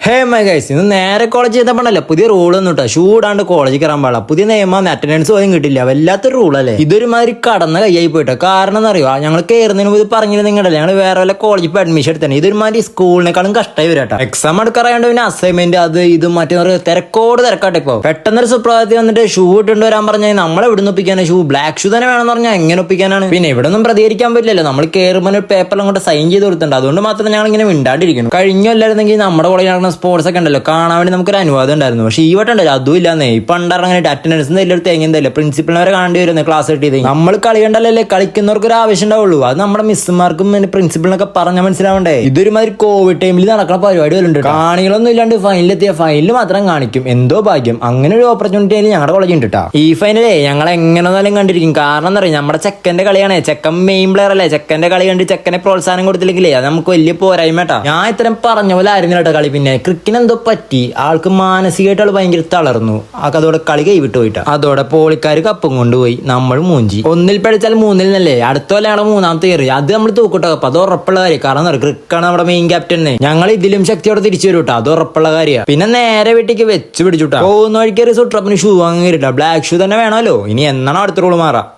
Hey my guys, ഇന്ന് നേരെ college ചെയ്തപ്പോഴല്ല പുതിയ റൂൾ ഒന്നും ഇട്ടാ. ഷൂ ഇടാണ്ട് കോളേജിൽ കയറാൻ പാടില്ല. പുതിയ നിയമം, അറ്റൻഡൻസ് പോലും കിട്ടില്ല. വല്ലാത്തൊരു റൂളല്ലേ ഇതൊരുമാതിരി കടന്ന കയ്യായി പോയിട്ടോ. കാരണം എന്ന് അറിയുക, ഞങ്ങൾ കയറുന്നതിന് മുമ്പ് പറഞ്ഞില്ല നിങ്ങളല്ലേ ഞങ്ങൾ വേറെ വല്ല കോളേജിൽ പോയി അഡ്മിഷൻ എടുത്തേ. ഇതൊരുമാതിരി സ്കൂളിനെക്കാളും കഷ്ടമായി വരാട്ടോ. എക്സാം എടുക്കാറായോണ്ട് പിന്നെ അസൈൻമെന്റ് അത് ഇത് മറ്റേ തിരക്കോട് തിരക്കാട്ടെ. ഇപ്പൊ പെട്ടെന്നൊരു സുപ്രഭാതത്തിൽ വന്നിട്ട് ഷൂ ഇട്ടുകൊണ്ട് വരാൻ പറഞ്ഞാൽ നമ്മളെ ഇവിടെ നിന്ന് ഒപ്പിക്കാനാണ്. ഷൂ ബ്ലാക്ക് ഷൂ തന്നെ വേണമെന്ന് പറഞ്ഞാൽ എങ്ങനെ ഒപ്പിക്കാനാണ്? പിന്നെ ഇവിടെ ഒന്നും പ്രതികരിക്കാൻ പറ്റില്ലല്ലോ. നമ്മൾ കയറുമ്പോൾ ഒരു പേപ്പറിലും കൊണ്ട് സൈൻ ചെയ്ത് കൊടുത്തിട്ടുണ്ട്. അതുകൊണ്ട് മാത്രം ഞങ്ങൾ ഇങ്ങനെ മിണ്ടാണ്ടിരിക്കുന്നു. കഴിഞ്ഞല്ലായിരുന്നെങ്കിൽ നമ്മുടെ കോളേജിൽ സ്പോർട്സ് ഒക്കെ ഉണ്ടല്ലോ, കാണാൻ വേണ്ടി നമുക്കൊരു അനുവാദം ഉണ്ടായിരുന്നു. പക്ഷെ ഈ വട്ടം ഉണ്ടല്ലോ, അതും ഇല്ലാന്നേ. ഇപ്പൊ ഉണ്ടായിരുന്നെങ്കിൽ അറ്റൻഡൻസ് എന്തെങ്കിലും തേങ്ങന്തല്ലേ പ്രിൻസിപ്പലിനെ വരെ കാണേണ്ടി വരുന്നത് ക്ലാസ് കിട്ടിയത്. നമ്മൾ കളി കണ്ടല്ലേ കളിക്കുന്നവർക്ക് ഒരു ആവശ്യം ഉണ്ടാവുള്ളൂ. അത് നമ്മുടെ മിസ്സുമാർക്കും പ്രിൻസിപ്പലിനൊക്കെ പറഞ്ഞാൽ മനസ്സിലാവണ്ടേ. ഇതൊരുമാതിരി കോവിഡ് ടൈമിൽ നടക്കുന്ന പരിപാടി വരുന്നുണ്ട്. കാണികളൊന്നും ഇല്ലാണ്ട് ഫൈനലെത്തിയ ഫൈനൽ മാത്രം കാണിക്കും. എന്തോ ഭാഗ്യം, അങ്ങനെ ഒരു ഓപ്പർച്യൂണിറ്റി ആയാലും ഞങ്ങളുടെ കോളേജ് ഉണ്ട് കേട്ടോ. ഈ ഫൈനലേ ഞങ്ങൾ എങ്ങനെന്നാലും കണ്ടിരിക്കും. കാരണം എന്താ പറയുക, നമ്മുടെ ചെക്കന്റെ കളിയാണ്. ചെക്കൻ മെയിൻ പ്ലെയർ അല്ലേ. ചെക്കന്റെ കളി കണ്ട് ചെക്കനെ പ്രോത്സാഹനം കൊടുത്തില്ലെങ്കിലേ അത് നമുക്ക് വലിയ പോരായ്മ കേട്ടോ. ഞാൻ ഇത്തരം പറഞ്ഞ പോലെ ആയിരുന്നു കേട്ടോ കളി. പിന്നെ ക്രിക്കിന് എന്തോ പറ്റി, ആൾക്ക് മാനസികമായിട്ട് ആൾ ഭയങ്കര തളർന്നു. അതോടെ കളി കൈവിട്ട് പോയിട്ടാ. അതോടെ പോളിക്കാർ കപ്പും കൊണ്ടുപോയി, നമ്മൾ മൂഞ്ചി. ഒന്നിൽ പഠിച്ചാൽ മൂന്നിൽ നിന്നല്ലേ. അടുത്ത പോലെ ഞങ്ങൾ മൂന്നാമത്തെ കയറി. അത് നമ്മൾ തൂക്കിട്ടോ. അപ്പൊ അത് ഉറപ്പുള്ള കാര്യം. കാരണം ക്രിക്കാണ് നമ്മുടെ മെയിൻ ക്യാപ്റ്റനെ. ഞങ്ങൾ ഇതിലും ശക്തിയോടെ തിരിച്ചു വരും കേട്ടോ. അത് ഉറപ്പുള്ള കാര്യമാണ്. പിന്നെ നേരെ വീട്ടിലേക്ക് വെച്ച് പിടിച്ചുട്ടാ. പോകുന്ന വഴിക്ക് സുട്രപ്പിന് ഷൂ വാങ്ങിട്ടാ. ബ്ലാക്ക് ഷൂ തന്നെ വേണമല്ലോ. ഇനി എന്നാണോ അടുത്ത റൂൾ മാറാം.